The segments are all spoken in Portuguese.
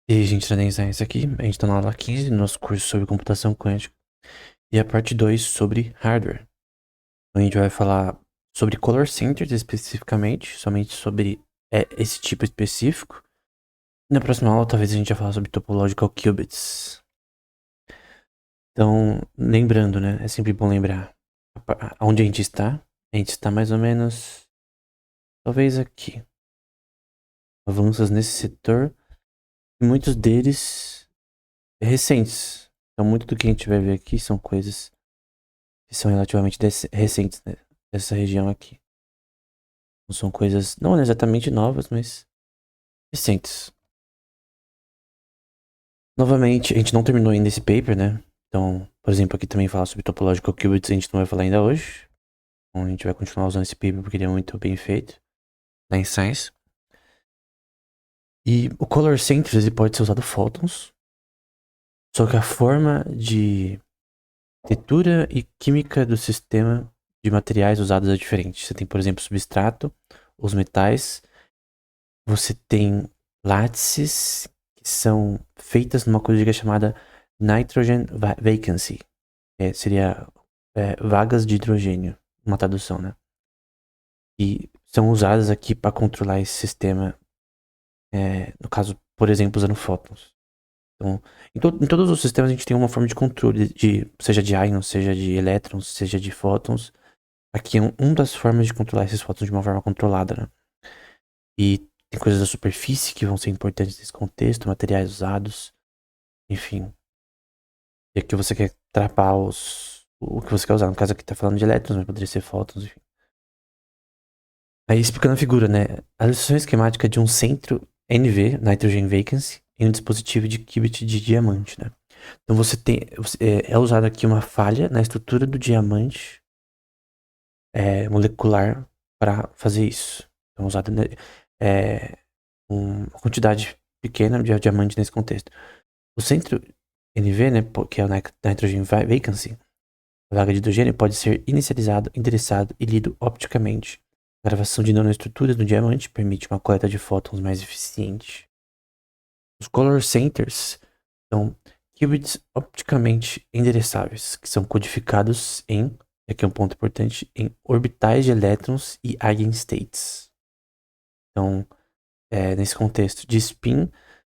E aí, gente, isso aqui, a gente tá na aula 15 do nosso curso sobre computação quântica e a parte 2 sobre hardware. Então, a gente vai falar sobre color centers especificamente, somente sobre esse tipo específico. E na próxima aula, talvez a gente vai falar sobre topological qubits. Então, lembrando, né, é sempre bom lembrar onde a gente está. A gente está mais ou menos, talvez aqui. Avanços nesse setor, e muitos deles recentes. Então, muito do que a gente vai ver aqui são coisas que são relativamente recentes, né? Dessa região aqui. Não são coisas, não exatamente novas, mas recentes. Novamente, a gente não terminou ainda esse paper, né? Então, por exemplo, aqui também falar sobre topological qubits, a gente não vai falar ainda hoje. Então, a gente vai continuar usando esse paper porque ele é muito bem feito lá em Science. E o color centers, ele pode ser usado fótons, só que a forma de arquitetura e química do sistema de materiais usados é diferente. Você tem, por exemplo, substrato, os metais. Você tem látices que são feitas numa coisa chamada nitrogen vacancy. Seria vagas de hidrogênio, uma tradução, né? E são usadas aqui para controlar esse sistema, no caso, por exemplo, usando fótons. Então, em todos os sistemas a gente tem uma forma de controle, seja de íons, seja de elétrons, seja de fótons. Aqui é uma das formas de controlar esses fótons de uma forma controlada, né? E tem coisas da superfície que vão ser importantes nesse contexto, materiais usados, enfim. E aqui você quer trapar o que você quer usar. No caso aqui tá falando de elétrons, mas poderia ser fótons, enfim. Aí explicando a figura, né? A ilustração esquemática de um centro NV, Nitrogen Vacancy, em um dispositivo de qubit de diamante, né? Então você tem. É usada aqui uma falha na estrutura do diamante molecular para fazer isso. Então usada uma quantidade pequena de diamante nesse contexto. O centro NV, né, que é o Nitrogen Vacancy, a vaga de hidrogênio pode ser inicializado, endereçado e lido opticamente. A gravação de nanoestruturas no diamante permite uma coleta de fótons mais eficiente. Os color centers são qubits opticamente endereçáveis, que são codificados aqui é um ponto importante, em orbitais de elétrons e eigenstates. Então, nesse contexto de spin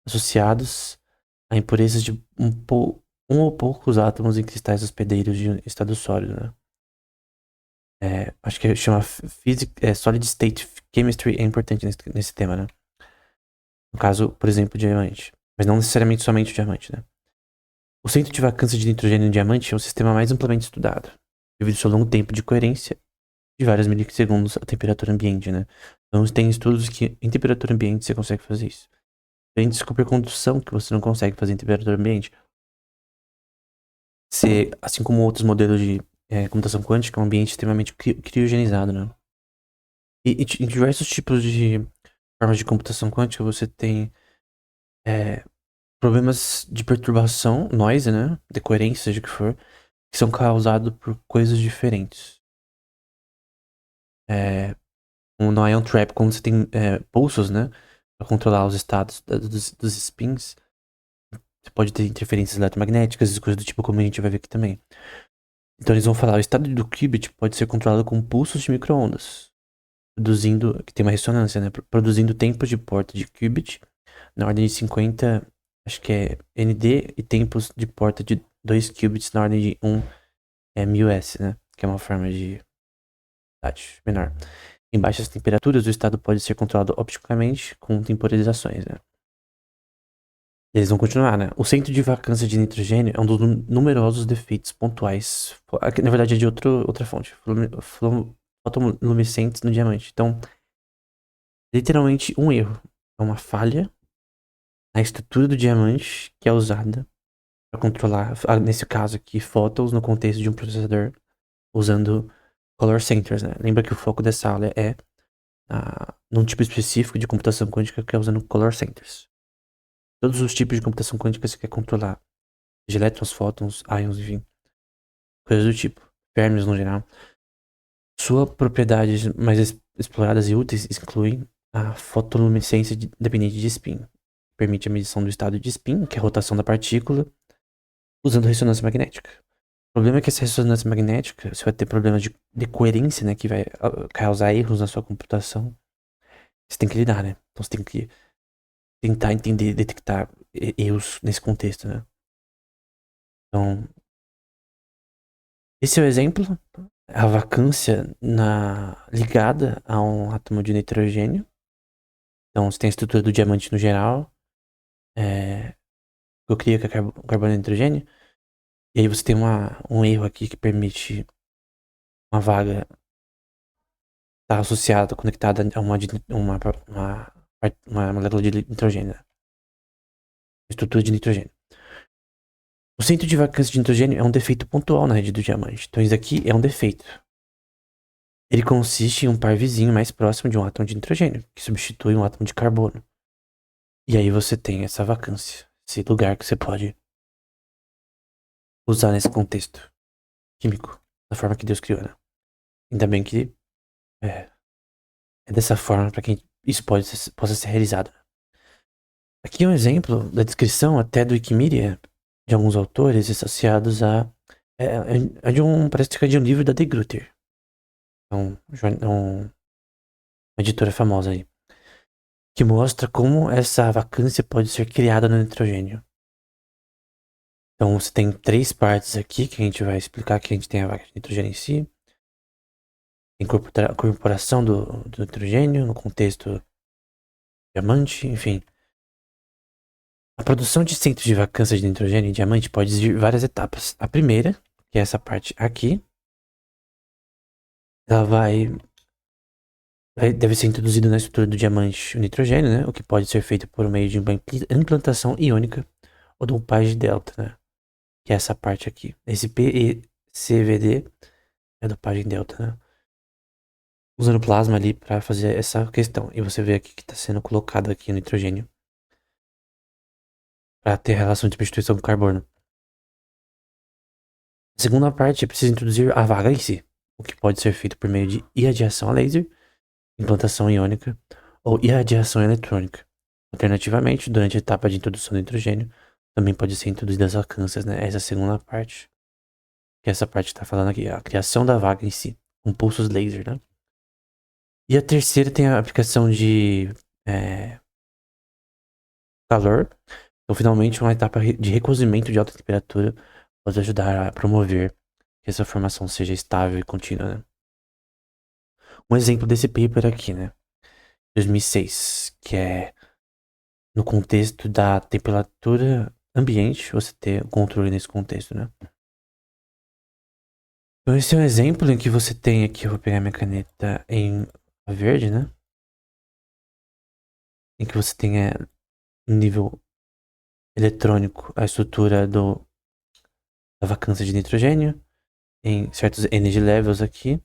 associados a impurezas de um ou poucos átomos em cristais hospedeiros de estado sólido, né? Acho que chama Solid State Chemistry é importante nesse tema, né? No caso, por exemplo, diamante. Mas não necessariamente somente o diamante, né? O centro de vacância de nitrogênio no diamante é o sistema mais amplamente estudado, devido ao seu longo tempo de coerência de vários milissegundos a temperatura ambiente, né? Então tem estudos que em temperatura ambiente você consegue fazer isso. Tem de supercondução que você não consegue fazer em temperatura ambiente. Assim como outros modelos de computação quântica, é um ambiente extremamente criogenizado, né? E em diversos tipos de formas de computação quântica, você tem problemas de perturbação, noise, né? Decoerência, seja o que for, que são causados por coisas diferentes. No ion trap, quando você tem pulsos, né? Para controlar os estados dos spins, você pode ter interferências eletromagnéticas e coisas do tipo, como a gente vai ver aqui também. Então eles vão falar, o estado do qubit pode ser controlado com pulsos de micro-ondas, que tem uma ressonância, né? Produzindo tempos de porta de qubit na ordem de 50, acho que é ND, e tempos de porta de 2 qubits na ordem de 1 μS, né? Que é uma forma de idade menor. Em baixas temperaturas, o estado pode ser controlado opticamente com temporizações, né? Eles vão continuar, né? O centro de vacância de nitrogênio é um dos numerosos defeitos pontuais. Na verdade, é de outra fonte. Fotoluminescentes no diamante. Então, literalmente um erro. É uma falha na estrutura do diamante que é usada para controlar, nesse caso aqui, fótons no contexto de um processador usando color centers, né? Lembra que o foco dessa aula é num tipo específico de computação quântica que é usando color centers. Todos os tipos de computação quântica você quer controlar. De elétrons, fótons, íons, enfim. Coisas do tipo. Férmions no geral. Suas propriedades mais exploradas e úteis incluem a fotoluminescência dependente de spin. permite a medição do estado de spin, que é a rotação da partícula, usando ressonância magnética. O problema é que essa ressonância magnética, você vai ter problemas de coerência, né? Que vai causar erros na sua computação. Você tem que lidar, né? Então você tem que tentar entender, detectar erros nesse contexto, né? Então, esse é o exemplo. A vacância ligada a um átomo de nitrogênio. Então, você tem a estrutura do diamante no geral. Eu crio que é carbono e nitrogênio. E aí você tem um erro aqui que permite uma vaga estar associada, conectada a uma molécula de nitrogênio. Né? Estrutura de nitrogênio. O centro de vacância de nitrogênio é um defeito pontual na rede do diamante. Então isso aqui é um defeito. Ele consiste em um par vizinho mais próximo de um átomo de nitrogênio, que substitui um átomo de carbono. E aí você tem essa vacância, esse lugar que você pode usar nesse contexto químico, da forma que Deus criou, né? Ainda bem que é dessa forma para que isso possa ser realizado. Aqui é um exemplo da descrição até do Wikimedia de alguns autores associados parece que é de um livro da De Gruyter. Uma editora famosa aí. Que mostra como essa vacância pode ser criada no nitrogênio. Então você tem 3 partes aqui que a gente vai explicar que a gente tem a vaca de nitrogênio em si. A incorporação do nitrogênio no contexto diamante, enfim. A produção de centros de vacância de nitrogênio em diamante pode exigir várias etapas. A primeira, que é essa parte aqui, ela deve ser introduzido na estrutura do diamante o nitrogênio, né? O que pode ser feito por meio de uma implantação iônica ou dopagem delta, né? Que é essa parte aqui. Esse PECVD é a dopagem delta, né? Usando plasma ali para fazer essa questão. E você vê aqui que está sendo colocado aqui o nitrogênio para ter relação de substituição com carbono. A segunda parte é preciso introduzir a vaga em si, o que pode ser feito por meio de irradiação a laser, implantação iônica ou irradiação eletrônica. Alternativamente, durante a etapa de introdução do nitrogênio, também pode ser introduzida as vacâncias, né? Essa segunda parte, que essa parte está falando aqui, a criação da vaga em si, com pulsos laser, né? E a terceira tem a aplicação de calor. Então, finalmente, uma etapa de recozimento de alta temperatura pode ajudar a promover que essa formação seja estável e contínua, né? Um exemplo desse paper aqui, né? 2006, que é no contexto da temperatura ambiente, você ter controle nesse contexto, né? Então, esse é um exemplo em que você tem aqui, eu vou pegar minha caneta em verde, né? Em que você tem no nível eletrônico a estrutura da vacância de nitrogênio em certos energy levels aqui,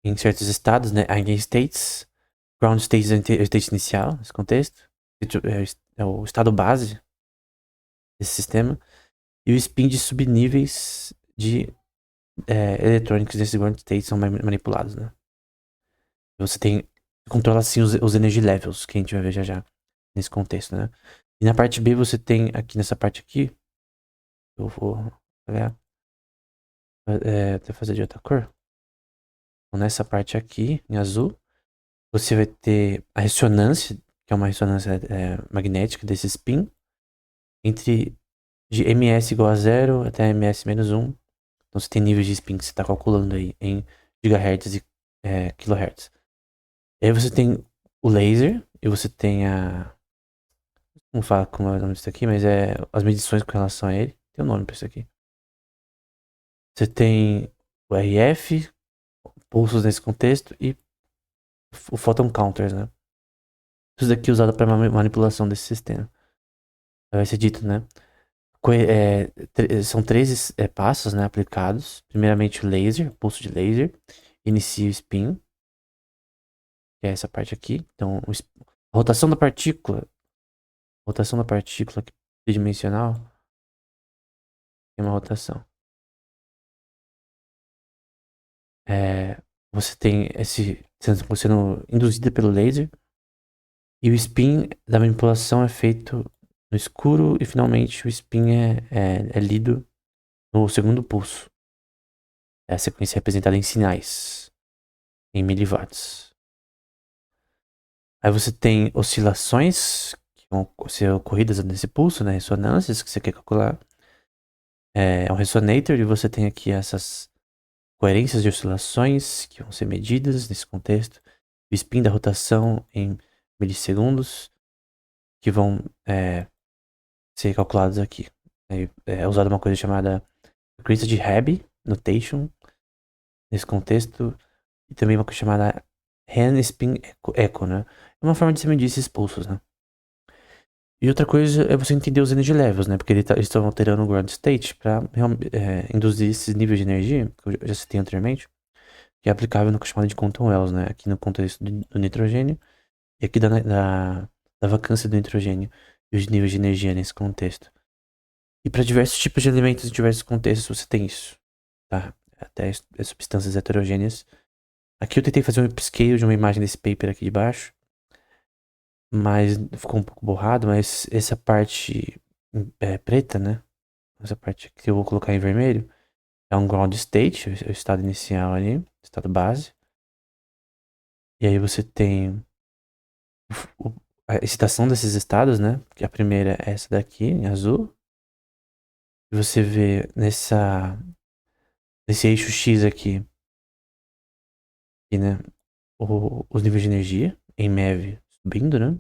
em certos estados, né? Eigenstates, ground states é o state inicial, nesse contexto, é o estado base desse sistema, e o spin de subníveis de eletrônicos desses ground states são manipulados, né? Você controla assim os energy levels, que a gente vai ver já nesse contexto, né? E na parte B você tem aqui nessa parte aqui, eu vou até fazer de outra cor. Então, nessa parte aqui, em azul, você vai ter a ressonância, que é uma ressonância magnética desse spin, de ms igual a 0 até ms menos 1. Então você tem níveis de spin que você está calculando aí em gigahertz e kilohertz. E aí você tem o laser, e você tem não falo como é o nome disso aqui, mas é as medições com relação a ele. Tem um nome pra isso aqui. Você tem o RF, pulsos nesse contexto, e o photon counters, né? Isso daqui é usado para manipulação desse sistema. Vai ser dito, né? São 13 passos, né, aplicados. Primeiramente o laser, pulso de laser. Inicia o spin, que é essa parte aqui. Então, a rotação da partícula tridimensional tem uma rotação. Você tem esse sendo induzida pelo laser. E o spin da manipulação é feito no escuro e finalmente o spin é lido no segundo pulso. É a sequência representada em sinais, em miliwatts. Aí você tem oscilações que vão ser ocorridas nesse pulso, né? Ressonâncias que você quer calcular. É um resonator e você tem aqui essas coerências de oscilações que vão ser medidas nesse contexto. O spin da rotação em milissegundos que vão ser calculados aqui. É usada uma coisa chamada frequência de Hebb notation nesse contexto e também uma coisa chamada hand spin echo, né? É uma forma de se medir esses pulsos, né? E outra coisa é você entender os energy levels, né? Porque eles estão alterando o ground state para induzir esses níveis de energia, que eu já citei anteriormente, que é aplicável no que é chamado de quantum wells, né? Aqui no contexto do nitrogênio e aqui da vacância do nitrogênio e os níveis de energia nesse contexto. E para diversos tipos de elementos em diversos contextos você tem isso, tá? Até as substâncias heterogêneas. Aqui eu tentei fazer um upscale de uma imagem desse paper aqui de baixo, mas ficou um pouco borrado, mas essa parte preta, né? Essa parte que eu vou colocar em vermelho é um ground state, o estado inicial ali, estado base. E aí você tem a excitação desses estados, né? Que a primeira é essa daqui, em azul. E você vê nesse eixo X aqui, né? Os níveis de energia em MeV subindo, né?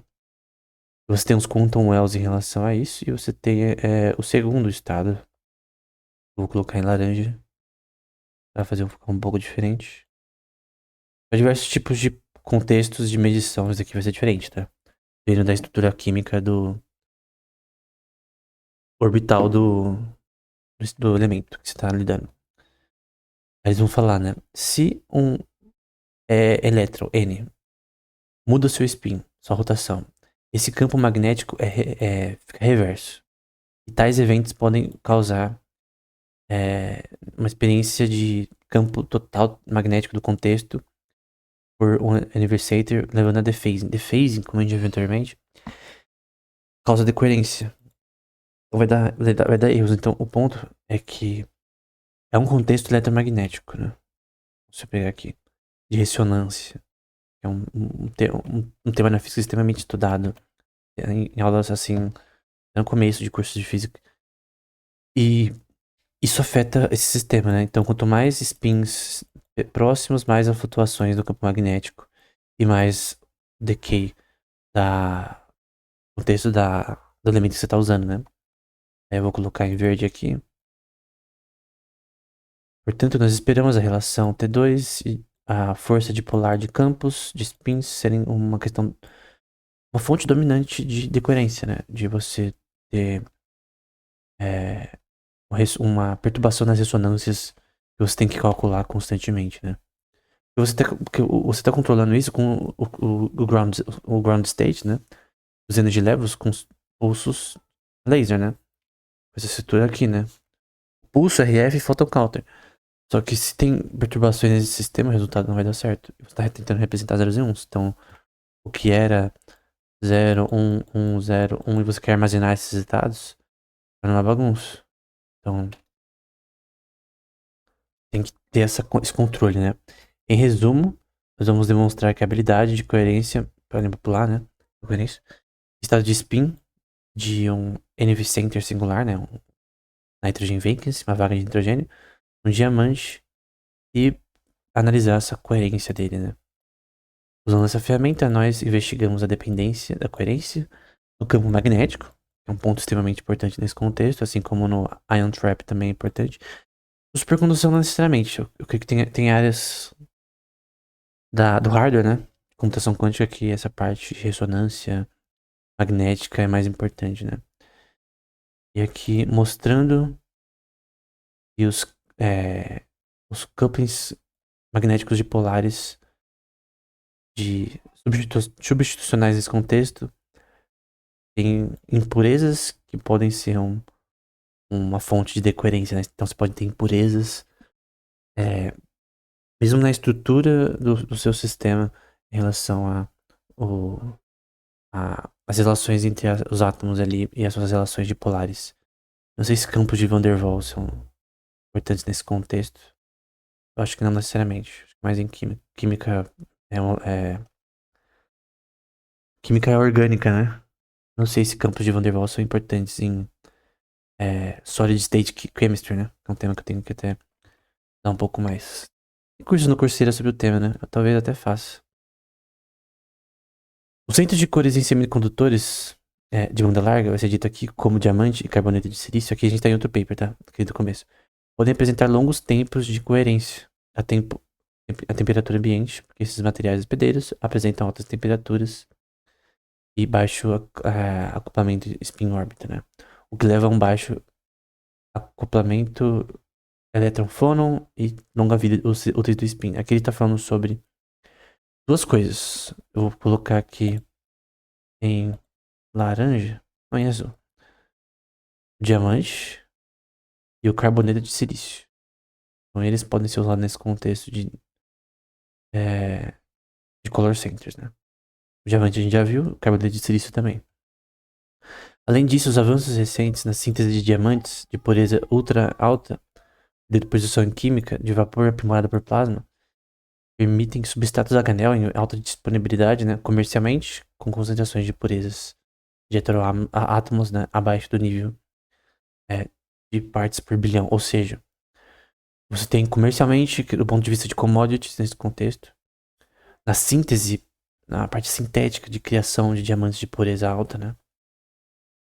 Você tem os quantum wells em relação a isso e você tem o segundo estado. Vou colocar em laranja para fazer ficar um pouco diferente. Para diversos tipos de contextos de medição, isso aqui vai ser diferente, tá? Dependendo da estrutura química do orbital do elemento que você está lidando. Aí eles vão falar, né? Se um elétron, N, muda seu spin, sua rotação, esse campo magnético fica reverso. E tais eventos podem causar uma experiência de campo total magnético do contexto por um anniversator levando a dephasing. Dephasing, como a gente já viu anteriormente, causa decoerência. Então vai dar erros. Então o ponto é que é um contexto eletromagnético, né? Deixa eu pegar aqui. De ressonância. É um tema na física extremamente estudado em aulas assim, no começo de cursos de física. E isso afeta esse sistema, né? Então, quanto mais spins próximos, mais as flutuações do campo magnético e mais decay o texto do elemento que você está usando, né? Aí eu vou colocar em verde aqui. Portanto, nós esperamos a relação T2 e a força dipolar de campos de spins serem uma fonte dominante de decoerência, né? De você ter uma perturbação nas ressonâncias que você tem que calcular constantemente, né? Porque você tá controlando isso com o ground state, né? Os energy levels com os pulsos laser, né? Essa estrutura aqui, né? Pulso, RF e photon counter. Só que se tem perturbações nesse sistema, o resultado não vai dar certo. Você tá tentando representar zeros e uns. Então, o que era 0, 1, 1, 0, 1 e você quer armazenar esses dados, é uma bagunça. Então, tem que ter esse controle, né? Em resumo, nós vamos demonstrar que a habilidade de coerência, para manipular, né? Coerência, estado de spin de um NV center singular, né? Um nitrogen vacancy, uma vaga de nitrogênio, um diamante e analisar essa coerência dele, né? Usando essa ferramenta, nós investigamos a dependência da coerência no campo magnético, que é um ponto extremamente importante nesse contexto, assim como no ion trap também é importante. O supercondução não necessariamente, eu creio que tem áreas do hardware, né? Computação quântica que essa parte de ressonância magnética é mais importante, né? E aqui mostrando que os couplings magnéticos dipolares de substitucionais nesse contexto tem impurezas que podem ser uma fonte de decoerência, né? Então você pode ter impurezas mesmo na estrutura do seu sistema em relação as relações entre os átomos ali e as suas relações dipolares. Não sei se campos de Van der Waals são importantes nesse contexto. Eu acho que não necessariamente. Acho que mais em química. Química é orgânica, né? Não sei se campos de Van der Waals são importantes em Solid State Chemistry, né? É um tema que eu tenho que até dar um pouco mais. Tem cursos no Coursera sobre o tema, né? Eu talvez até faça. O centro de cores em semicondutores de banda larga vai ser dito aqui como diamante e carboneto de silício. Aqui a gente tá em outro paper, tá? Aqui do começo. Podem apresentar longos tempos de coerência a temperatura ambiente, porque esses materiais hospedeiros apresentam altas temperaturas e baixo acoplamento spin-órbita, né? O que leva a um baixo acoplamento elétron-fônon e longa vida úteis do spin. Aqui ele tá falando sobre duas coisas. Eu vou colocar aqui em laranja, não em azul. O diamante e o carboneto de silício. Então eles podem ser usados nesse contexto de color centers, né? O diamante a gente já viu, o carboneto de silício também. Além disso, os avanços recentes na síntese de diamantes de pureza ultra alta, de deposição química de vapor aprimorada por plasma, permitem que substratos HNL em alta disponibilidade, né, comercialmente, com concentrações de purezas de heteroátomos, né, abaixo do nível de partes por bilhão. Ou seja, você tem comercialmente, do ponto de vista de commodities nesse contexto, na síntese, na parte sintética de criação de diamantes de pureza alta, né,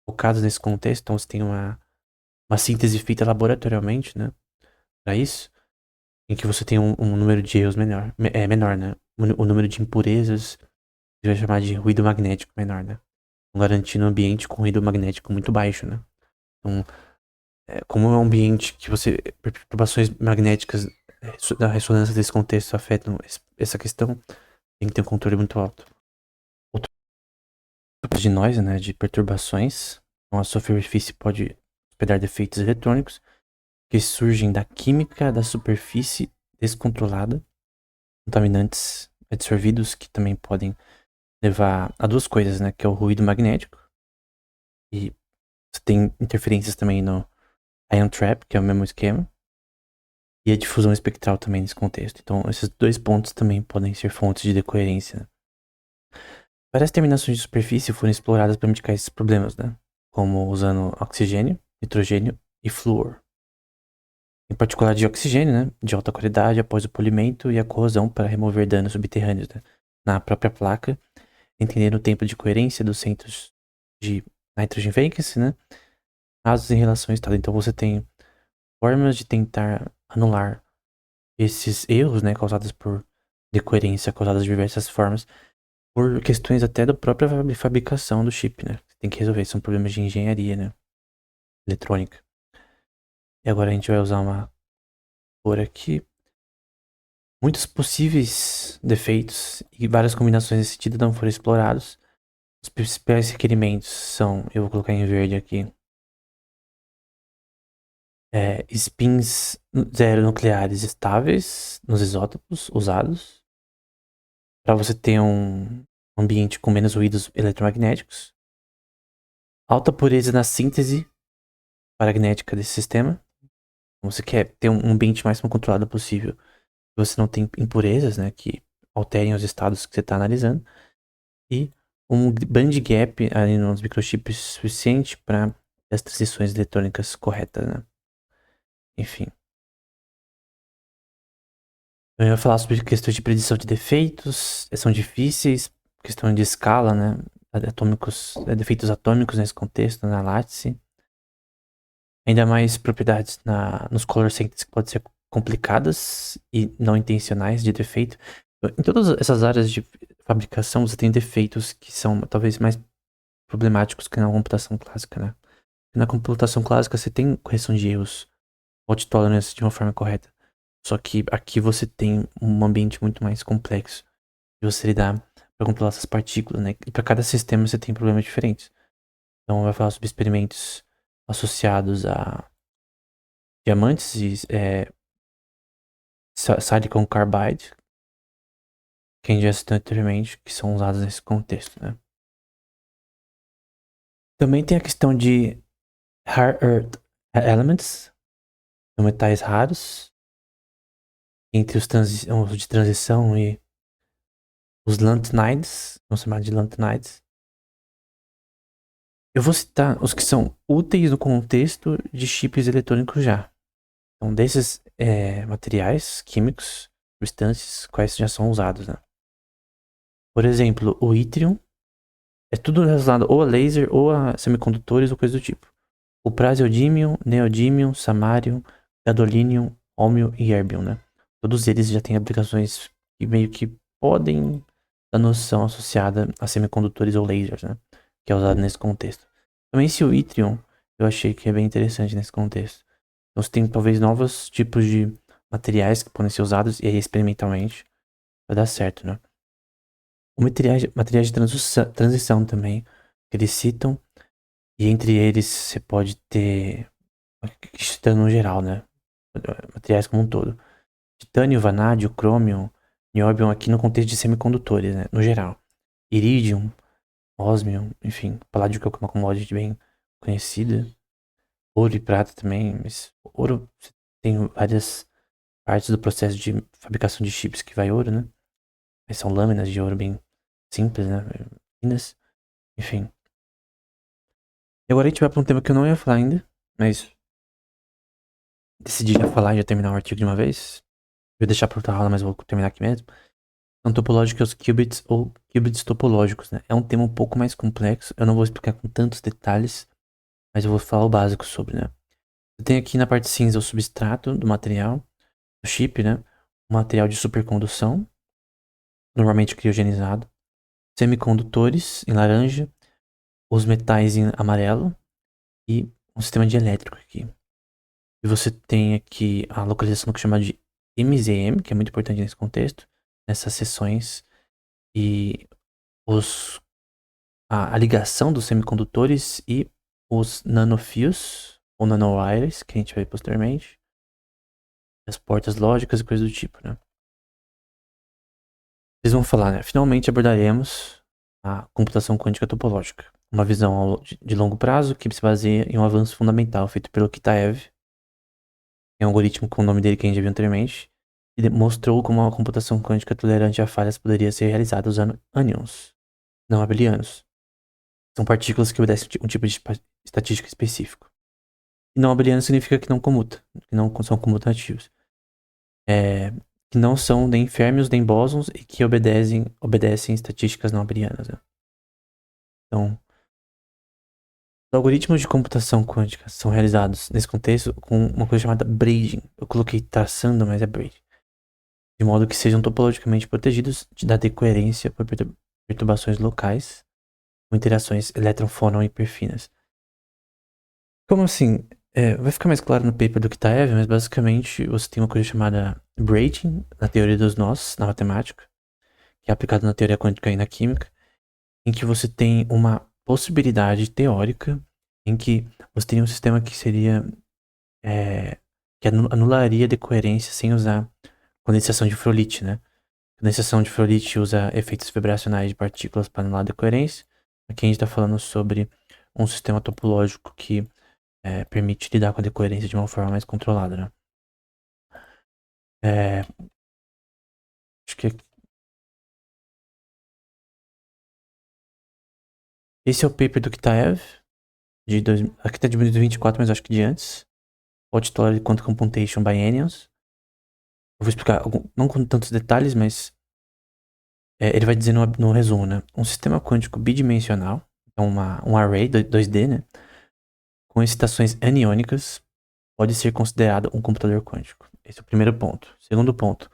focados nesse contexto, então você tem uma síntese feita laboratorialmente, né, para isso, em que você tem um número de erros menor, né, o número de impurezas, a gente vai chamar de ruído magnético menor, né, garantindo um ambiente com ruído magnético muito baixo, né. Então, como é um ambiente que perturbações magnéticas da ressonância desse contexto afetam essa questão, tem que ter um controle muito alto. Outro tipo de noise, né, de perturbações, então a superfície pode hospedar defeitos eletrônicos que surgem da química da superfície descontrolada, contaminantes absorvidos que também podem levar a duas coisas, né, que é o ruído magnético e você tem interferências também no ion trap, que é o mesmo esquema, e a difusão espectral também nesse contexto. Então, esses dois pontos também podem ser fontes de decoerência, né? Várias terminações de superfície foram exploradas para mitigar esses problemas, né? Como usando oxigênio, nitrogênio e flúor. Em particular de oxigênio, né? De alta qualidade após o polimento e a corrosão para remover danos subterrâneos, né? Na própria placa, entender o tempo de coerência dos centros de nitrogen vacancy, né? Casos em relação ao estado. Então você tem formas de tentar anular esses erros, né, causados por decoerência, causadas de diversas formas, por questões até da própria fabricação do chip, né? Você tem que resolver, são problemas de engenharia, né? Eletrônica. E agora a gente vai usar uma cor aqui. Muitos possíveis defeitos e várias combinações nesse sentido não foram explorados. Os principais requerimentos são, eu vou colocar em verde aqui, spins zero nucleares estáveis nos isótopos usados, para você ter um ambiente com menos ruídos eletromagnéticos, alta pureza na síntese paragnética desse sistema. Você quer ter um ambiente mais controlado possível. Você não tem impurezas, né, que alterem os estados que você está analisando. E um band gap ali nos microchips suficiente para as transições eletrônicas corretas, né? Enfim. Eu ia falar sobre questões de predição de defeitos, são difíceis, questão de escala, né? Defeitos atômicos nesse contexto, na lattice. Ainda mais propriedades nos color centers que podem ser complicadas e não intencionais de defeito. Em todas essas áreas de fabricação, você tem defeitos que são talvez mais problemáticos que na computação clássica, né? Na computação clássica, você tem correção de erros, fault tolerance de uma forma correta. Só que aqui você tem um ambiente muito mais complexo de você lidar para controlar essas partículas, né? E para cada sistema você tem problemas diferentes. Então, vai falar sobre experimentos associados a diamantes e silicon carbide, que a gente já citou anteriormente, que são usados nesse contexto, né? Também tem a questão de Rare Earth Elements, são metais raros, entre os de transição e os lantanides, vamos chamar de lantanides. Eu vou citar os que são úteis no contexto de chips eletrônicos já. Então, desses materiais químicos, substâncias, quais já são usados, né? Por exemplo, o ítrion é tudo relacionado ou a laser, ou a semicondutores, ou coisa do tipo. O praseodymium, neodymium, samarium, gadolinium, holmium e erbium, né? Todos eles já têm aplicações que meio que podem dar noção associada a semicondutores ou lasers, né? Que é usado nesse contexto. Também esse ítrion, eu achei que é bem interessante nesse contexto. Então você tem talvez novos tipos de materiais que podem ser usados e aí experimentalmente vai dar certo, né? O materiais de transição também, que eles citam, e entre eles você pode ter, citando no geral, né? Materiais como um todo. Titânio, vanádio, crômio, nióbio aqui no contexto de semicondutores, né? No geral. Iridium, ósmio, enfim, paládio que é uma commodity bem conhecida. Ouro e prata também, mas ouro tem várias partes do processo de fabricação de chips que vai ouro, né? Mas são lâminas de ouro bem simples, né? Finas, enfim. E agora a gente vai para um tema que eu não ia falar ainda, mas decidi já falar e já terminar o artigo de uma vez. Vou deixar para outra aula, mas vou terminar aqui mesmo. São topológicos qubits ou qubits topológicos, né? É um tema um pouco mais complexo, eu não vou explicar com tantos detalhes, mas eu vou falar o básico sobre, né? Você tem aqui na parte cinza o substrato do material, o chip, né? O material de supercondução, normalmente criogenizado. Semicondutores em laranja, os metais em amarelo e um sistema de elétrico aqui. E você tem aqui a localização do que chama de MZM, que é muito importante nesse contexto, nessas seções, e a ligação dos semicondutores e os nanofios, ou nanowires, que a gente vai ver posteriormente, as portas lógicas e coisas do tipo, né? Eles vão falar, né? Finalmente abordaremos a computação quântica topológica, uma visão de longo prazo que se baseia em um avanço fundamental feito pelo Kitaev, é um algoritmo com o nome dele que a gente já viu anteriormente, e demonstrou como a computação quântica tolerante a falhas poderia ser realizada usando ânions, não abelianos. São partículas que obedecem um tipo de estatística específico. E não abeliano significa que não comuta, que não são comutativos. Que não são nem férmions nem bósons e que obedecem estatísticas não abelianas, né? Então, os algoritmos de computação quântica são realizados nesse contexto com uma coisa chamada braiding. Eu coloquei traçando, mas é braiding. De modo que sejam topologicamente protegidos da decoerência por perturbações locais ou interações elétron-fónon hiperfinas. Como assim? Vai ficar mais claro no paper do Kitaev, mas basicamente você tem uma coisa chamada braiding na teoria dos nós, na matemática, que é aplicada na teoria quântica e na química, em que você tem uma possibilidade teórica em que você teria um sistema que seria que anularia a decoerência sem usar condensação de Froelich, né? Condensação de Froelich usa efeitos vibracionais de partículas para anular a decoerência. Aqui a gente está falando sobre um sistema topológico que permite lidar com a decoerência de uma forma mais controlada, né? Acho que esse é o paper do Kitaev, aqui tá de 2024, mas acho que de antes. Auditory Quantum Computation by Anions. Eu vou explicar, não com tantos detalhes, mas ele vai dizer no resumo, né? Um sistema quântico bidimensional, então um array 2D, né? Com excitações aniônicas, pode ser considerado um computador quântico. Esse é o primeiro ponto. Segundo ponto,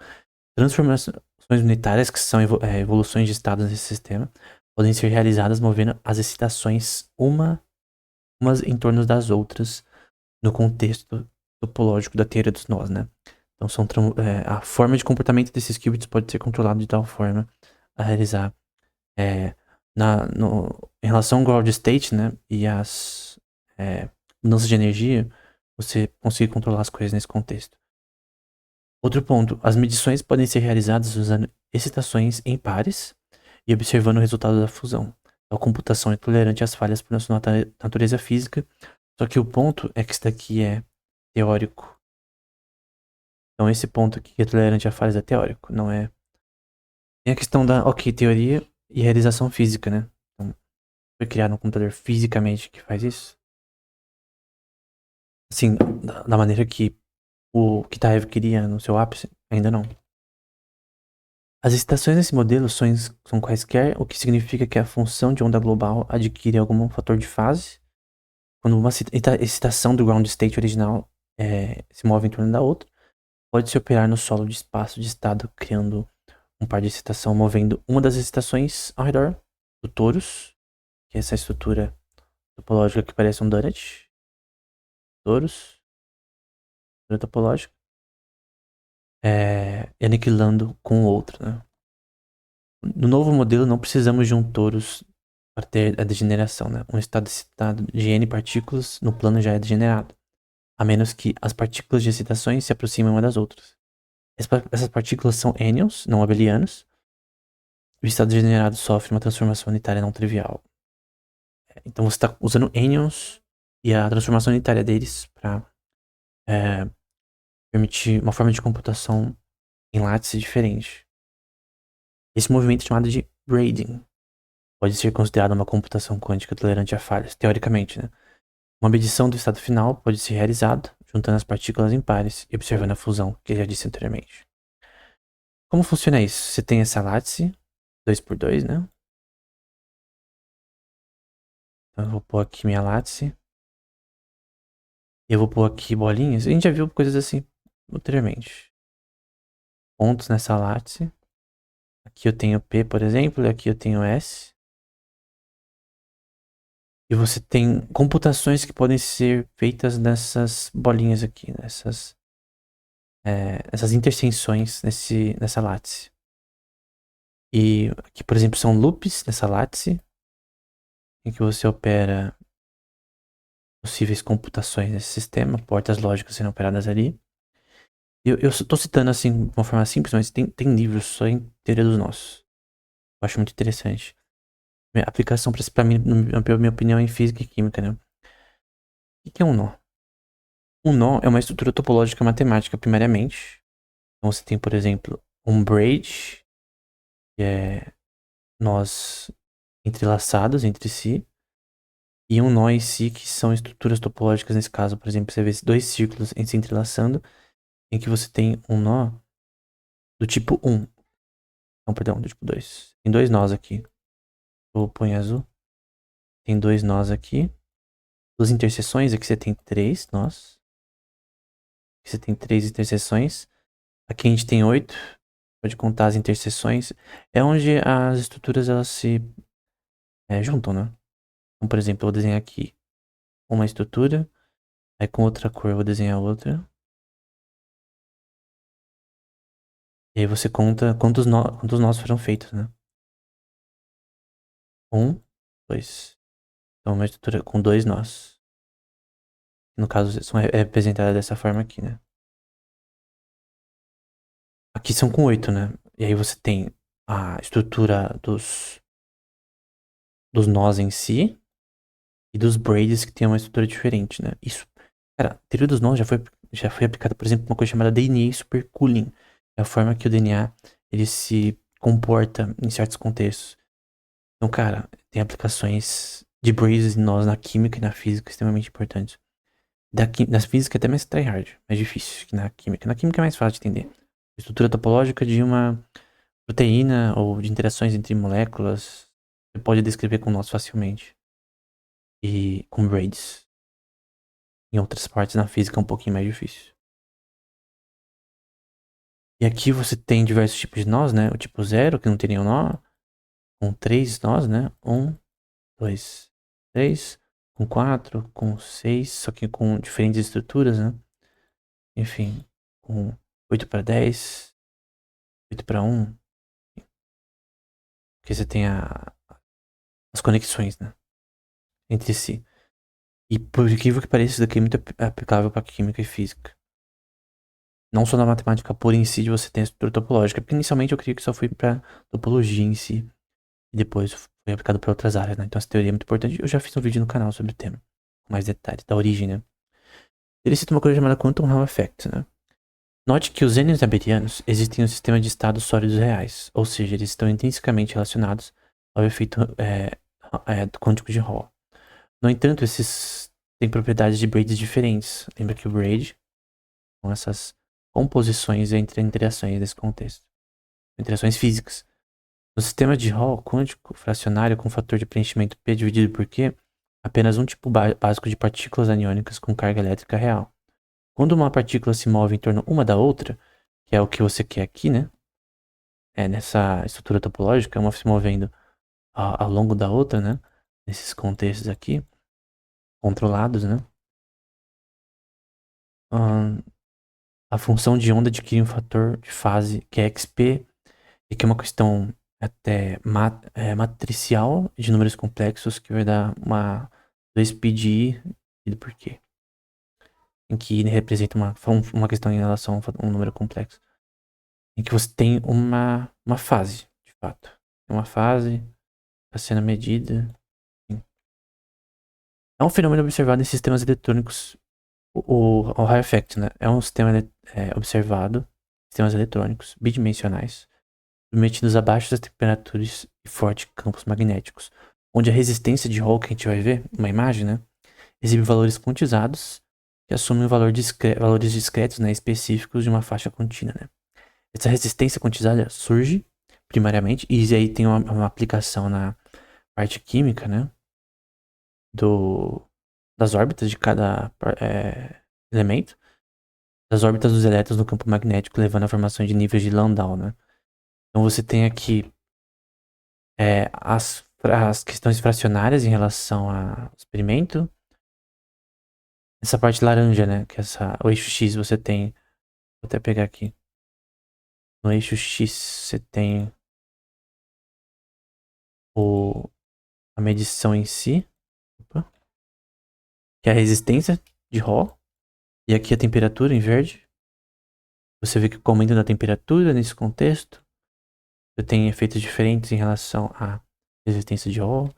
transformações unitárias, que são evoluções de estados nesse sistema, podem ser realizadas movendo as excitações umas em torno das outras no contexto topológico da teoria dos nós, né? Então, a forma de comportamento desses qubits pode ser controlada de tal forma a realizar em relação ao ground state, né? E as mudanças de energia, você conseguir controlar as coisas nesse contexto. Outro ponto, as medições podem ser realizadas usando excitações em pares e observando o resultado da fusão. A computação é tolerante às falhas por sua natureza física, só que o ponto é que isso daqui é teórico. Então esse ponto aqui que é tolerante a falhas é teórico, não é... Tem a questão da, ok, teoria e realização física, né? Então, foi criado um computador fisicamente que faz isso. Assim, da maneira que o Kitaev queria no seu ápice, ainda não. As excitações nesse modelo são quaisquer, o que significa que a função de onda global adquire algum fator de fase. Quando uma excitação do ground state original se move em torno da outra, pode-se operar no solo de espaço de estado, criando um par de excitação movendo uma das excitações ao redor do torus, que é essa estrutura topológica que parece um donut. Torus, estrutura topológica. E aniquilando com o outro, né? No novo modelo, não precisamos de um torus para ter a degeneração, né? Um estado excitado de N partículas no plano já é degenerado, a menos que as partículas de excitações se aproximem uma das outras. Essas partículas são anyons, não abelianos. O estado degenerado sofre uma transformação unitária não trivial. Então você está usando anyons e a transformação unitária deles para permitir uma forma de computação em lattice diferente. Esse movimento é chamado de braiding. Pode ser considerado uma computação quântica tolerante a falhas, teoricamente, né? Uma medição do estado final pode ser realizada juntando as partículas em pares e observando a fusão, que eu já disse anteriormente. Como funciona isso? Você tem essa lattice 2x2, né? Então eu vou pôr aqui minha lattice. Eu vou pôr aqui bolinhas. A gente já viu coisas assim anteriormente. Pontos nessa lattice. Aqui eu tenho P, por exemplo, e aqui eu tenho S. E você tem computações que podem ser feitas nessas bolinhas aqui, nessas interseções nessa lattice. E aqui, por exemplo, são loops nessa lattice, em que você opera possíveis computações nesse sistema, portas lógicas sendo operadas ali. Eu estou citando assim de uma forma simples, mas tem livros só em teoria dos nós. Eu acho muito interessante. Minha aplicação para mim, na minha opinião, é em física e química, né? O que é um nó? Um nó é uma estrutura topológica matemática, primariamente. Então você tem, por exemplo, um braid, que é nós entrelaçados entre si, e um nó em si, que são estruturas topológicas nesse caso. Por exemplo, você vê dois círculos se entrelaçando, em que você tem um nó do tipo 1. Não, perdão, do tipo 2. Tem dois nós aqui. Eu ponho azul. Tem dois nós aqui. Duas interseções, aqui você tem três nós. Aqui você tem três interseções. Aqui a gente tem 8. Pode contar as interseções. É onde as estruturas elas se juntam, né? Então, por exemplo, eu vou desenhar aqui uma estrutura. Aí com outra cor eu vou desenhar outra. E aí você conta quantos nós foram feitos, né? 1, 2. Então uma estrutura com dois nós. No caso, são representadas dessa forma aqui, né? Aqui são com 8, né? E aí você tem a estrutura dos nós em si e dos braids que tem uma estrutura diferente, né? Isso, cara, a teoria dos nós já foi aplicada, por exemplo, uma coisa chamada DNA supercooling. É a forma que o DNA ele se comporta em certos contextos. Então, cara, tem aplicações de braids e nós na química e na física extremamente importantes. Na física é até mais tryhard, mais difícil que na química. Na química é mais fácil de entender. Estrutura topológica de uma proteína ou de interações entre moléculas, você pode descrever com nós facilmente. E com braids. Em outras partes na física é um pouquinho mais difícil. E aqui você tem diversos tipos de nós, né? O tipo 0, que não tem nenhum nó. Com 3 nós, né? 1, 2, 3. Com 4, com 6, só que com diferentes estruturas, né? Enfim, com 8 para 10, 8 para 1. Porque você tem as conexões, né? Entre si. E por incrível que pareça, isso daqui é muito aplicável para química e física. Não só na matemática pura em si, de você tem a estrutura topológica. Porque inicialmente eu queria que só foi para topologia em si. E depois foi aplicado para outras áreas, né? Então essa teoria é muito importante. Eu já fiz um vídeo no canal sobre o tema, com mais detalhes da origem, né? Ele cita uma coisa chamada Quantum Hall Effect, né? Note que os N abelianos existem um sistema de estados sólidos reais, ou seja, eles estão intrinsecamente relacionados ao efeito do quântico de Hall. No entanto, esses têm propriedades de Braids diferentes. Lembra que o Braid são essas composições entre interações nesse contexto. Interações físicas. No sistema de Hall quântico fracionário com fator de preenchimento P dividido por Q, apenas um tipo básico de partículas aniônicas com carga elétrica real. Quando uma partícula se move em torno uma da outra, que é o que você quer aqui, né? Nessa estrutura topológica, uma se movendo ao longo da outra, né? Nesses contextos aqui, controlados, né? A função de onda adquire um fator de fase que é XP, e que é uma questão até matricial de números complexos, que vai dar uma 2π de I dividido por Q. Em que representa uma questão em relação a um número complexo. Em que você tem uma fase, de fato. Tem uma fase, está sendo medida. Enfim. É um fenômeno observado em sistemas eletrônicos. O Hall effect, né? É um sistema observado em sistemas eletrônicos bidimensionais, submetidos a baixas temperaturas e fortes campos magnéticos, onde a resistência de Hall, que a gente vai ver, uma imagem, né? Exibe valores quantizados que assumem valores discretos, né, específicos de uma faixa contínua, né? Essa resistência quantizada surge primariamente, e aí tem uma aplicação na parte química, né, das órbitas de cada elemento, das órbitas dos elétrons no campo magnético, levando à formação de níveis de Landau, né? Então você tem aqui as questões fracionárias em relação ao experimento. Essa parte laranja, né, que é o eixo X você tem, vou até pegar aqui. No eixo X você tem a medição em si, que é a resistência de Hall, e aqui a temperatura em verde. Você vê que com o aumento da temperatura nesse contexto, você tem efeitos diferentes em relação à resistência de Hall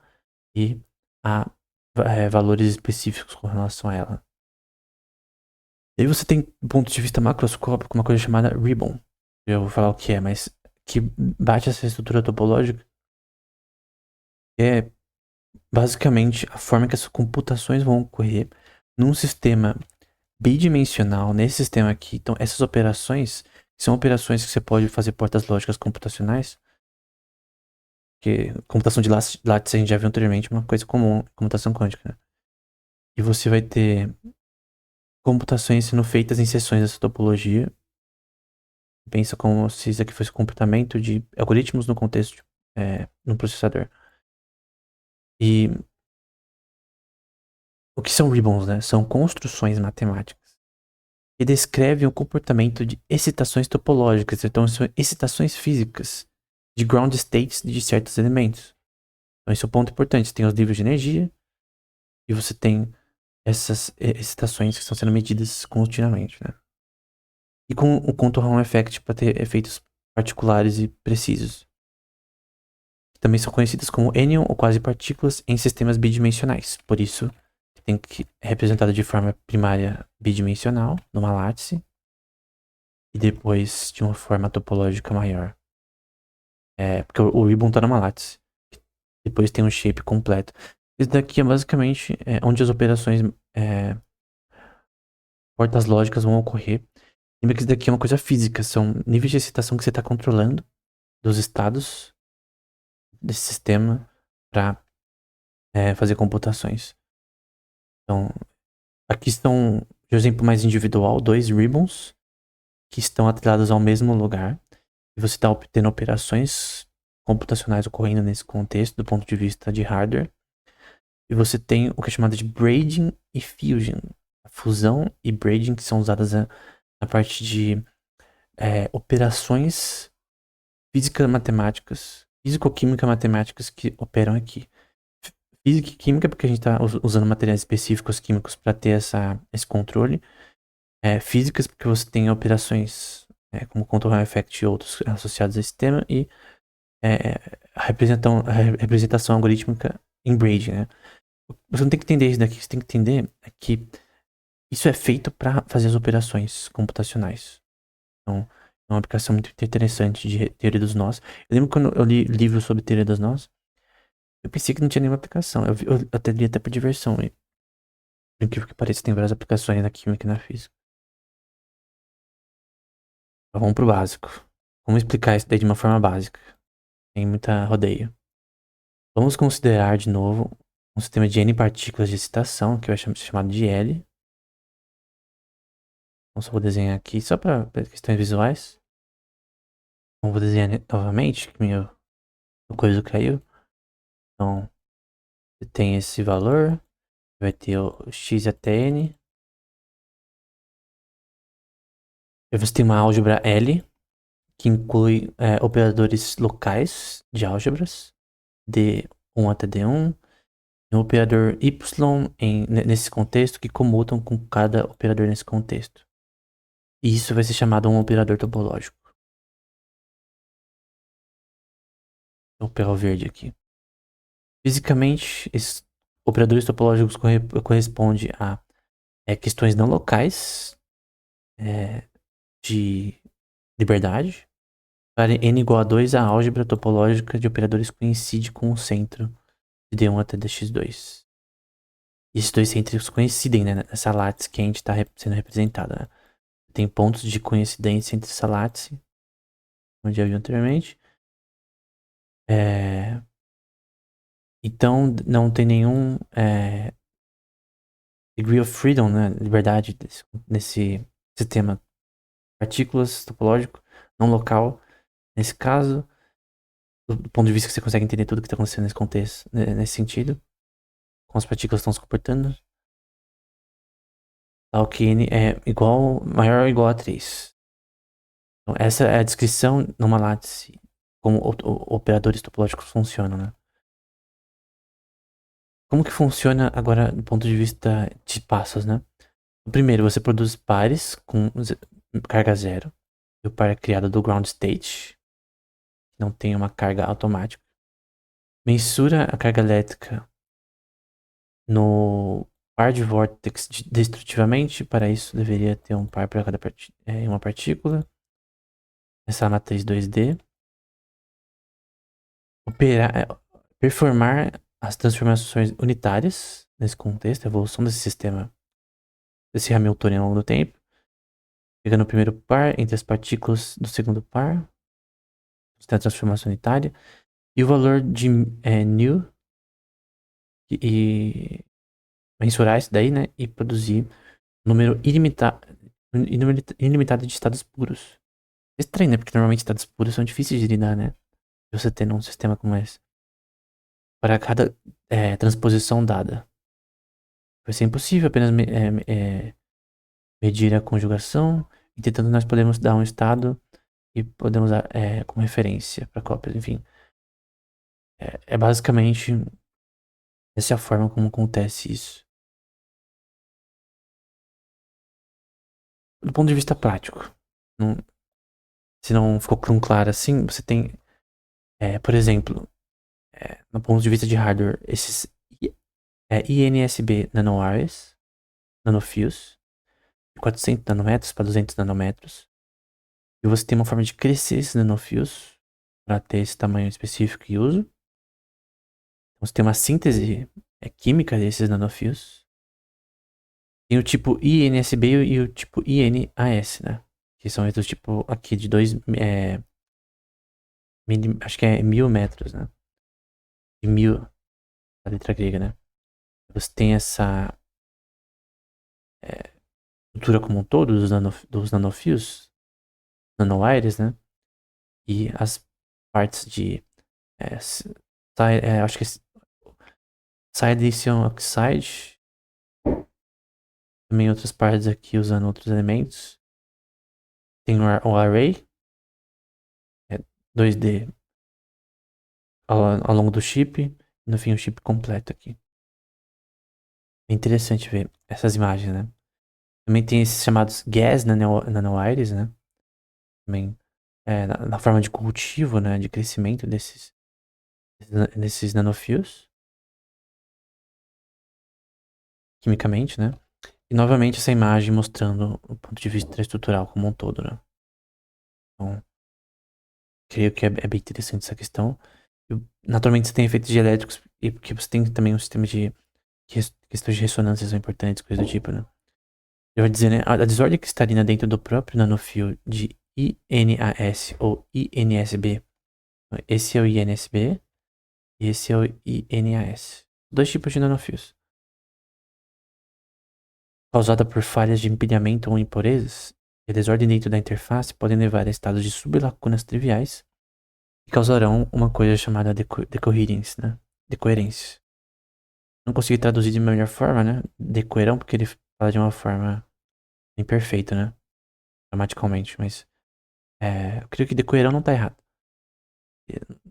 e a valores específicos com relação a ela. E aí você tem, do ponto de vista macroscópico, uma coisa chamada ribbon. Eu vou falar o que é, mas que bate essa estrutura topológica, é basicamente a forma que as computações vão ocorrer num sistema bidimensional, nesse sistema aqui. Então, essas operações são operações que você pode fazer portas lógicas computacionais, que computação de lattice a gente já viu anteriormente, uma coisa comum, computação quântica, né? E você vai ter computações sendo feitas em seções dessa topologia. Pensa como se isso aqui fosse comportamento de algoritmos no contexto, no processador. E o que são ribbons, né? São construções matemáticas que descrevem o comportamento de excitações topológicas. Então, são excitações físicas de ground states de certos elementos. Então, esse é um ponto importante. Você tem os níveis de energia e você tem essas excitações que estão sendo medidas continuamente, né? E com o contour effect para ter efeitos particulares e precisos. Também são conhecidas como anion ou quase partículas em sistemas bidimensionais. Por isso, tem que representada de forma primária bidimensional, numa lattice, e depois de uma forma topológica maior. Porque o ribbon tá numa lattice. Depois tem um shape completo. Isso daqui é basicamente onde as operações portas lógicas vão ocorrer. Lembra que isso daqui é uma coisa física, são níveis de excitação que você está controlando dos estados desse sistema para fazer computações. Então, aqui estão, de exemplo mais individual, 2 ribbons que estão atrelados ao mesmo lugar. E você está obtendo operações computacionais ocorrendo nesse contexto, do ponto de vista de hardware. E você tem o que é chamado de braiding e fusion. A fusão e braiding que são usadas na parte de operações físico-matemáticas, físico-química-matemáticas que operam aqui. Física e química, porque a gente está usando materiais específicos químicos para ter esse controle. Físicas, porque você tem operações como control effect e outros associados ao sistema. E representação algorítmica em braid, né? Você não tem que entender isso daqui, você tem que entender que isso é feito para fazer as operações computacionais. Então, é uma aplicação muito interessante de teoria dos nós. Eu lembro quando eu li livros sobre teoria dos nós, eu pensei que não tinha nenhuma aplicação. Eu até li até por diversão. E, por incrível que pareça, tem várias aplicações na química e na física. Então, vamos pro básico. Vamos explicar isso daí de uma forma básica. Tem muita rodeio. Vamos considerar de novo um sistema de N partículas de excitação, que vai ser chamado de L. Então, só vou desenhar aqui só para questões visuais. Então, vou desenhar novamente, que meu coisa caiu. Então, você tem esse valor, vai ter o x até n. E você tem uma álgebra L, que inclui operadores locais de álgebras, D1 até D1, e um operador Y nesse contexto, que comutam com cada operador nesse contexto. E isso vai ser chamado um operador topológico. Vou pegar o verde aqui. Fisicamente, esses operadores topológicos correspondem a questões não locais de liberdade. Para n igual a 2, a álgebra topológica de operadores coincide com o centro de D1 até dx2. E esses dois centros coincidem, né, nessa lattice que a gente está sendo representada. Né? Tem pontos de coincidência entre essa lattice, como eu já vi anteriormente. Então, não tem nenhum degree of freedom, né, liberdade nesse sistema partículas topológico, não local. Nesse caso, do ponto de vista que você consegue entender tudo que está acontecendo nesse contexto, nesse sentido, como as partículas estão se comportando, tal que n é maior ou igual a 3. Então, essa é a descrição numa lattice, como operadores topológicos funcionam, né? Como que funciona agora do ponto de vista de passos, né? Primeiro, você produz pares com carga zero. E o par é criado do ground state, que não tem uma carga automática. Mensura a carga elétrica no par de vórtex destrutivamente. Para isso, deveria ter um par para cada uma partícula. Essa matriz 2D. Performar as transformações unitárias nesse contexto, a evolução desse sistema, desse Hamiltoniano ao longo do tempo. Pegando o primeiro par entre as partículas do segundo par, da transformação unitária. E o valor de nu e mensurar isso daí, né? E produzir um número ilimitado de estados puros. Estranho, né? Porque normalmente estados puros são difíceis de lidar, né? Você tendo um sistema como esse. Para cada transposição dada. Vai ser impossível apenas medir a conjugação. E tentando nós podemos dar um estado e podemos usar como referência para cópias. Enfim. Basicamente essa é a forma como acontece isso. Do ponto de vista prático. Se não ficou tão claro assim, você tem, por exemplo, no ponto de vista de hardware, esses INSB nanowires, nanofios, de 400 nanômetros para 200 nanômetros. E você tem uma forma de crescer esses nanofios para ter esse tamanho específico e uso. Então, você tem uma síntese química desses nanofios. Tem o tipo INSB e o tipo INAS, né? Que são esses do tipo aqui de 2 acho que é 1000 metros, né? De 1000, a letra grega, né? Você tem essa estrutura como um todo dos nanofios, nanowires, né? E as partes de acho que silicium oxide, também outras partes aqui usando outros elementos. Tem o array, 2D ao longo do chip, e no fim o chip completo aqui. É interessante ver essas imagens, né? Também tem esses chamados gas nanowires, né? Também na forma de cultivo, né, de crescimento desses nanofios, quimicamente, né? E novamente essa imagem mostrando o ponto de vista estrutural como um todo, né? Então, creio que é bem interessante essa questão. Naturalmente você tem efeitos dielétricos e porque você tem também um sistema questões de ressonância são importantes, coisas do tipo, né? Eu vou dizer, né? A desordem cristalina dentro do próprio nanofio de INAS ou INSB. Esse é o INSB e esse é o INAS. Dois tipos de nanofios. Causada por falhas de empilhamento ou impurezas, e a desordem dentro da interface podem levar a estados de sublacunas triviais que causarão uma coisa chamada decoherence, né? Decoerência. Não consegui traduzir de melhor forma, né? Decoerão, porque ele fala de uma forma imperfeita, né? Gramaticalmente, mas eu creio que decoerão não tá errado.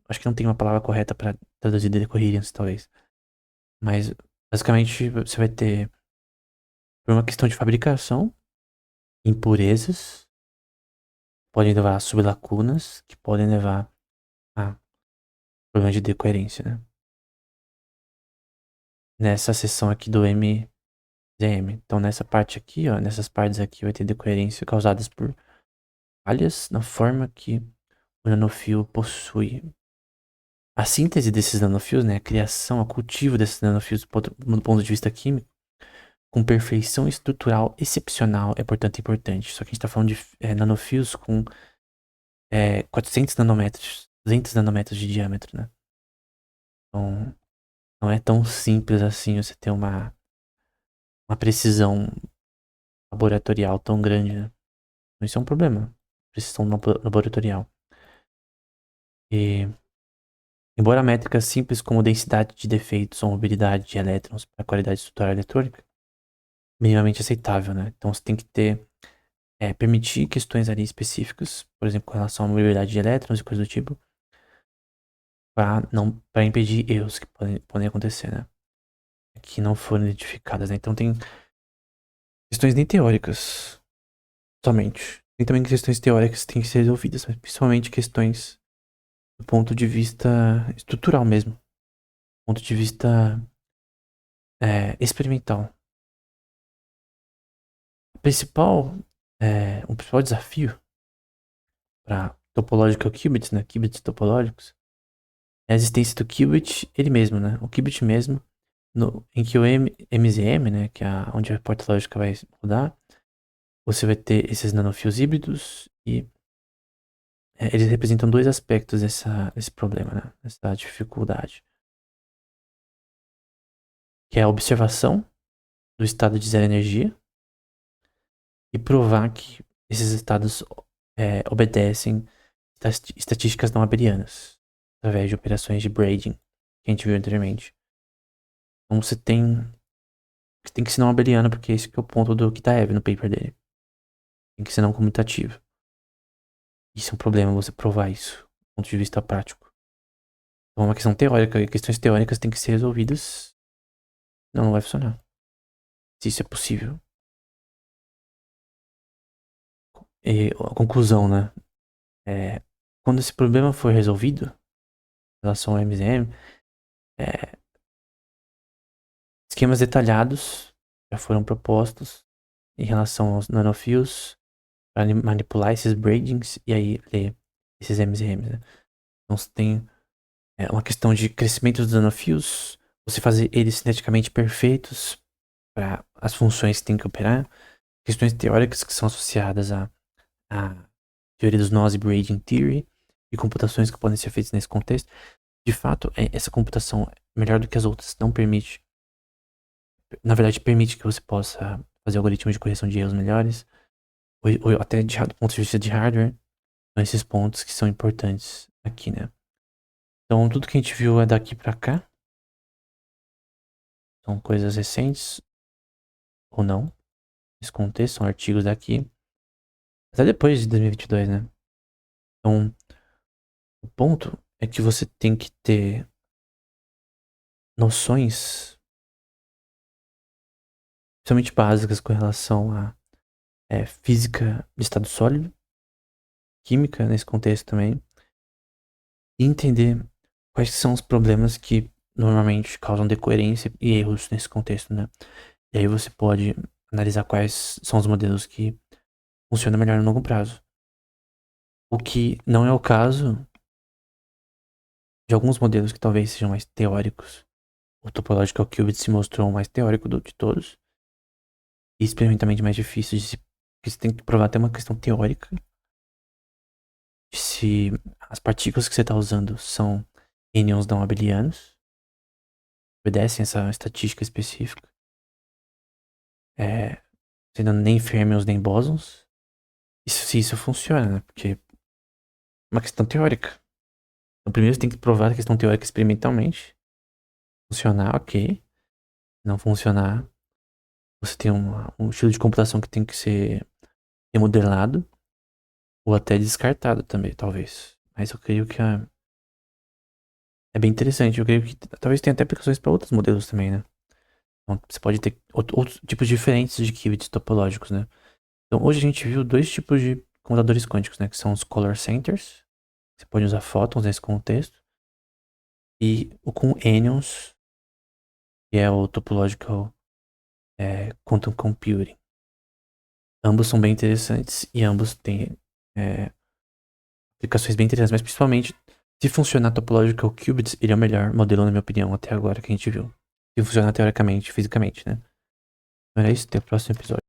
Acho que não tem uma palavra correta pra traduzir decoherence, talvez. Mas, basicamente, você vai ter, por uma questão de fabricação, impurezas, podem levar a sublacunas, que podem levar a problemas de decoerência, né? Nessa seção aqui do MZM. Então, nessa parte aqui, ó, nessas partes aqui vai ter decoerência causadas por falhas na forma que o nanofio possui. A síntese desses nanofios, né, a criação, o cultivo desses nanofios do ponto de vista químico, com perfeição estrutural excepcional, é portanto importante. Só que a gente está falando de nanofios com 400 nanômetros, 200 nanômetros de diâmetro, né? Então, não é tão simples assim você ter uma precisão laboratorial tão grande, né? Isso é um problema, precisão laboratorial. E, embora métricas simples como densidade de defeitos ou mobilidade de elétrons para a qualidade estrutural eletrônica, minimamente aceitável, né? Então você tem que permitir questões ali específicas, por exemplo, com relação à mobilidade de elétrons e coisas do tipo, para impedir erros que podem acontecer, né? Que não foram identificadas, né? Então tem questões nem teóricas somente. Tem também questões teóricas que têm que ser resolvidas, mas principalmente questões do ponto de vista estrutural mesmo, do ponto de vista experimental. O principal desafio para topológica qubits, né? Qubits topológicos, é a existência do qubit ele mesmo, né? O qubit mesmo, em que o MZM, né? Que é onde a porta lógica vai rodar, você vai ter esses nanofios híbridos e eles representam dois aspectos desse problema, né? Dessa dificuldade. Que é a observação do estado de zero energia e provar que esses estados obedecem estatísticas não abelianas através de operações de braiding que a gente viu anteriormente. Então você tem que ser não abeliano, porque esse que é o ponto do Kitaev no paper dele. Tem que ser não comutativo. Isso é um problema você provar isso do ponto de vista prático. Então é uma questão teórica e questões teóricas têm que ser resolvidas. Não vai funcionar. Se isso é possível. E a conclusão, né? Quando esse problema for resolvido em relação ao MZM, é, esquemas detalhados já foram propostos em relação aos nanofios para manipular esses braidings e aí ler esses MZMs, né? Então você tem uma questão de crescimento dos nanofios, você fazer eles cineticamente perfeitos para as funções que tem que operar, questões teóricas que são associadas à teoria dos nós e braiding theory e computações que podem ser feitas nesse contexto. De fato, essa computação melhor do que as outras não permite, na verdade permite que você possa fazer algoritmos de correção de erros melhores, ou até do ponto de vista de hardware. São esses pontos que são importantes aqui, né? Então, tudo que a gente viu é daqui pra cá. São coisas recentes, ou não. Nesse contexto, são artigos daqui. Até depois de 2022, né? Então, o ponto é que você tem que ter noções, principalmente básicas, com relação à física de estado sólido, química nesse contexto também. E entender quais são os problemas que normalmente causam decoerência e erros nesse contexto, né? E aí você pode analisar quais são os modelos que funcionam melhor no longo prazo. O que não é o caso de alguns modelos que talvez sejam mais teóricos. O Topological Qubit se mostrou o mais teórico de todos. E experimentalmente mais difícil de se... Porque você tem que provar até uma questão teórica de se as partículas que você está usando são ênions não abelianos, obedecem essa estatística específica. Sendo nem férmions nem bósons. Se isso funciona, né? Porque é uma questão teórica. Então, primeiro você tem que provar a questão teórica experimentalmente. Funcionar, ok. Não funcionar, você tem um estilo de computação que tem que ser remodelado ou até descartado também, talvez. Mas eu creio que é bem interessante. Eu creio que talvez tenha até aplicações para outros modelos também, né? Então, você pode ter outros tipos diferentes de qubits topológicos, né? Então, hoje a gente viu dois tipos de computadores quânticos, né? Que são os Color Centers. Você pode usar fótons nesse contexto. E o com Anions, que é o Topological Quantum Computing. Ambos são bem interessantes e ambos têm aplicações bem interessantes, mas principalmente, se funcionar Topological Qubits, ele é o melhor modelo, na minha opinião, até agora que a gente viu. Se funcionar teoricamente, fisicamente, né? Então é isso, até o próximo episódio.